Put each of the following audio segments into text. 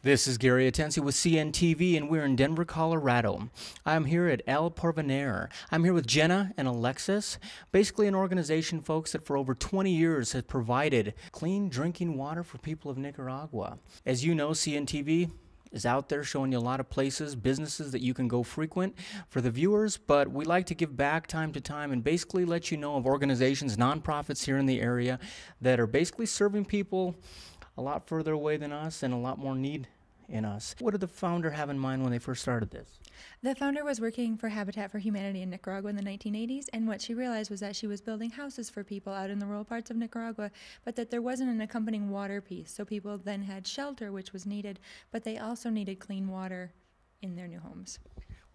This is Gary Atensi with CNTV, and we're in Denver, Colorado. I'm here at El Porvenir. I'm here with Jenna and Alexis, basically an organization, folks, that for over 20 years has provided clean drinking water for people of Nicaragua. As you know, CNTV is out there showing you a lot of places, businesses that you can go frequent for the viewers, but we like to give back time to time and basically let you know of organizations, nonprofits here in the area that are basically serving people a lot further away than us and a lot more need in us. What did the founder have in mind when they first started this? The founder was working for Habitat for Humanity in Nicaragua in the 1980s, and what she realized was that she was building houses for people out in the rural parts of Nicaragua, but that there wasn't an accompanying water piece. So people then had shelter, which was needed, but they also needed clean water in their new homes.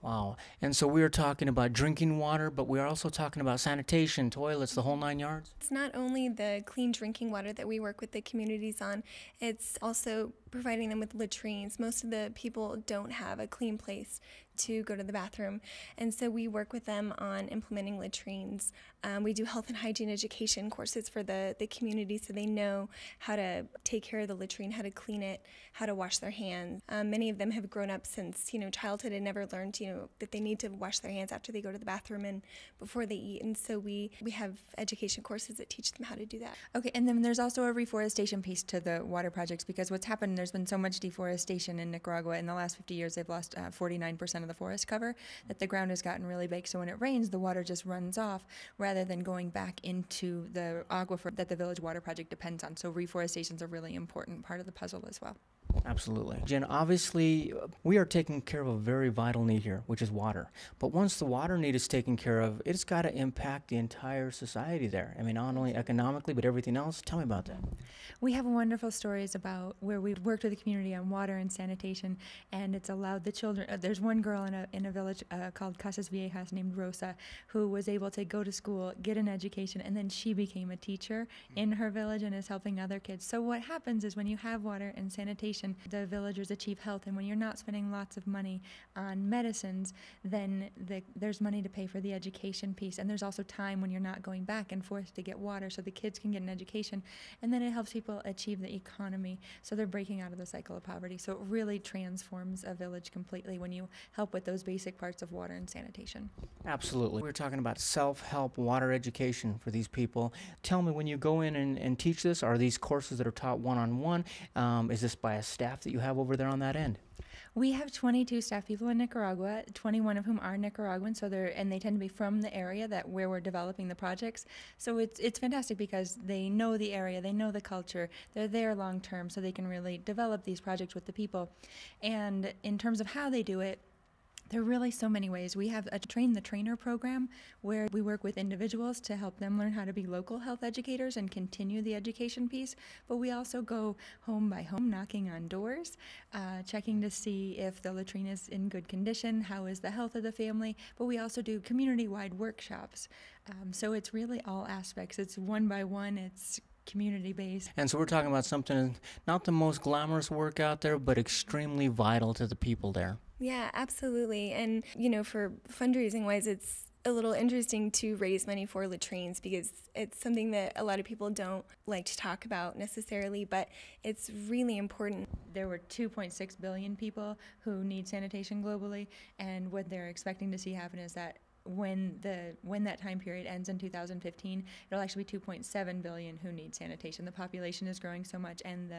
Wow. And so we are talking about drinking water, but we are also talking about sanitation, toilets, the whole 9 yards? It's not only the clean drinking water that we work with the communities on, it's also providing them with latrines. Most of the people don't have a clean place to go to the bathroom, and so we work with them on implementing latrines. We do health and hygiene education courses for the community so they know how to take care of the latrine, how to clean it, how to wash their hands. Many of them have grown up since childhood and never learned that they need to wash their hands after they go to the bathroom and before they eat, and so we have education courses that teach them how to do that. Okay, and then there's also a reforestation piece to the water projects, because what's happened, there's been so much deforestation in Nicaragua. In the last 50 years, they've lost 49% of the forest cover, that the ground has gotten really big, so when it rains, the water just runs off rather than going back into the aquifer that the Village Water Project depends on. So reforestation is a really important part of the puzzle as well. Absolutely. Jen, obviously, we are taking care of a very vital need here, which is water. But once the water need is taken care of, it's got to impact the entire society there. I mean, not only economically, but everything else. Tell me about that. We have wonderful stories about where we've worked with the community on water and sanitation, and it's allowed the children. There's one girl in a village called Casas Viejas named Rosa, who was able to go to school, get an education, and then she became a teacher in her village and is helping other kids. So what happens is when you have water and sanitation, the villagers achieve health, and when you're not spending lots of money on medicines, then there's money to pay for the education piece, and there's also time when you're not going back and forth to get water, so the kids can get an education, and then it helps people achieve the economy, so they're breaking out of the cycle of poverty. So it really transforms a village completely when you help with those basic parts of water and sanitation. Absolutely. We're talking about self-help water education for these people. Tell me, when you go in and teach this, are these courses that are taught one-on-one? Is this by a staff that you have over there on that end? We have 22 staff people in Nicaragua, 21 of whom are Nicaraguan, and they tend to be from the area where we're developing the projects. So it's fantastic because they know the area, they know the culture, they're there long term, so they can really develop these projects with the people. And in terms of how they do it, there are really so many ways. We have a Train the Trainer program where we work with individuals to help them learn how to be local health educators and continue the education piece. But we also go home by home, knocking on doors, checking to see if the latrine is in good condition, how is the health of the family. But we also do community-wide workshops. So it's really all aspects. It's one by one. It's community-based. And so we're talking about something not the most glamorous work out there, but extremely vital to the people there. Yeah, absolutely. And, for fundraising-wise, it's a little interesting to raise money for latrines because it's something that a lot of people don't like to talk about necessarily, but it's really important. There were 2.6 billion people who need sanitation globally, and what they're expecting to see happen is that when that time period ends in 2015, it'll actually be 2.7 billion who need sanitation. The population is growing so much, and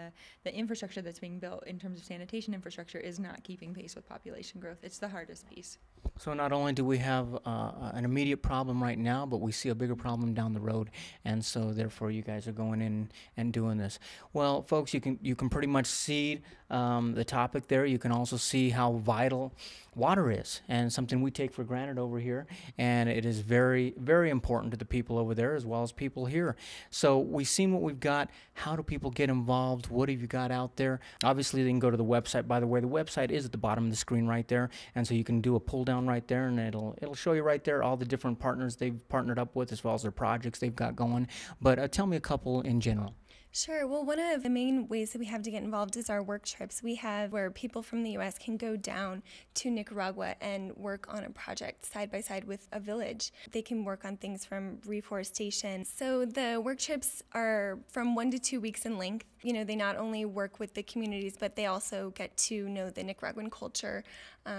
the infrastructure that's being built in terms of sanitation infrastructure is not keeping pace with population growth. It's the hardest piece. So not only do we have an immediate problem right now, but we see a bigger problem down the road, and so therefore you guys are going in and doing this. Well, folks, you can pretty much see the topic there. You can also see how vital water is, and something we take for granted over here, and it is very, very important to the people over there as well as people here. So we've seen what we've got. How do people get involved? What have you got out there? Obviously, they can go to the website. By the way, the website is at the bottom of the screen right there, and so you can do a pull down right there, and it'll show you right there all the different partners they've partnered up with as well as their projects they've got going. But tell me a couple in general. Sure. Well, one of the main ways that we have to get involved is our work trips. We have where people from the U.S. can go down to Nicaragua and work on a project side by side with a village. They can work on things from reforestation. So the work trips are from 1 to 2 weeks in length. You know, they not only work with the communities, but they also get to know the Nicaraguan culture.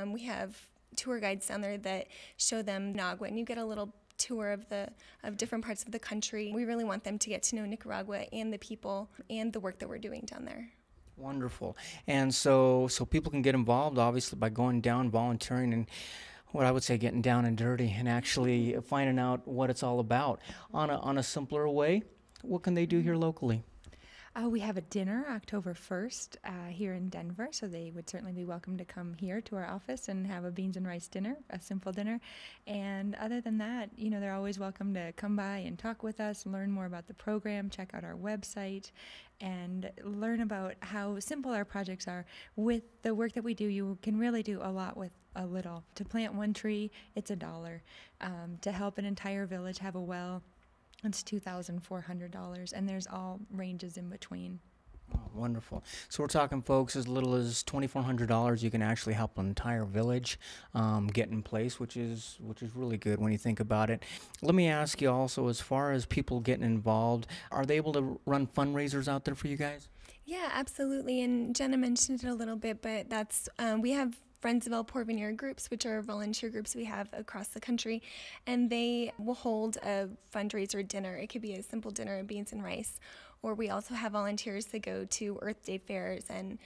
We have tour guides down there that show them Nicaragua, and you get a little tour of different parts of the country. We really want them to get to know Nicaragua and the people and the work that we're doing down there. Wonderful. And so people can get involved, obviously, by going down, volunteering, and what I would say getting down and dirty and actually finding out what it's all about. On a simpler way, what can they do here locally? We have a dinner October 1st here in Denver, so they would certainly be welcome to come here to our office and have a beans and rice dinner, a simple dinner. And other than that, you know, they're always welcome to come by and talk with us, learn more about the program, check out our website, and learn about how simple our projects are. With the work that we do, you can really do a lot with a little. To plant one tree, it's $1. To help an entire village have a well, it's $2,400, and there's all ranges in between. Oh, wonderful. So we're talking, folks, as little as $2,400, you can actually help an entire village get in place, which is really good when you think about it. Let me ask you also, as far as people getting involved, are they able to run fundraisers out there for you guys? Yeah, absolutely. And Jenna mentioned it a little bit, but that's we have Friends of El Porvenir groups, which are volunteer groups we have across the country, and they will hold a fundraiser dinner. It could be a simple dinner of beans and rice, or we also have volunteers that go to Earth Day fairs and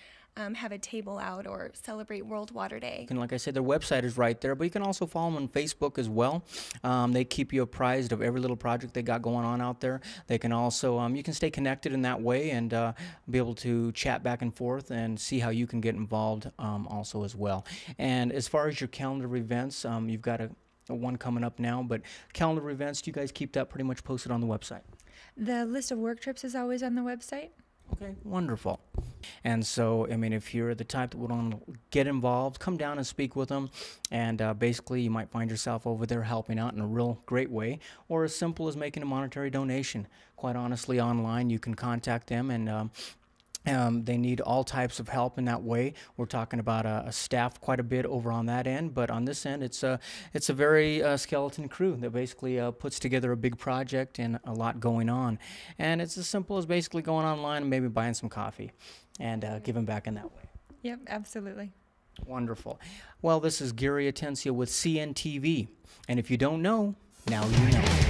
have a table out or celebrate World Water Day. And like I said, their website is right there, but you can also follow them on Facebook as well. They keep you apprised of every little project they got going on out there. They can also, you can stay connected in that way and be able to chat back and forth and see how you can get involved also as well. And as far as your calendar events, you've got a one coming up now, but calendar events, do you guys keep that pretty much posted on the website? The list of work trips is always on the website. Okay, wonderful. And so, I mean, if you're the type that would want to get involved, come down and speak with them. And basically, you might find yourself over there helping out in a real great way, or as simple as making a monetary donation. Quite honestly, online, you can contact them and they need all types of help in that way. We're talking about a staff quite a bit over on that end, but on this end, it's a very skeleton crew that basically puts together a big project and a lot going on. And it's as simple as basically going online and maybe buying some coffee and giving back in that way. Yep, absolutely. Wonderful. Well, this is Gary Atencia with CNTV, and if you don't know, now you know.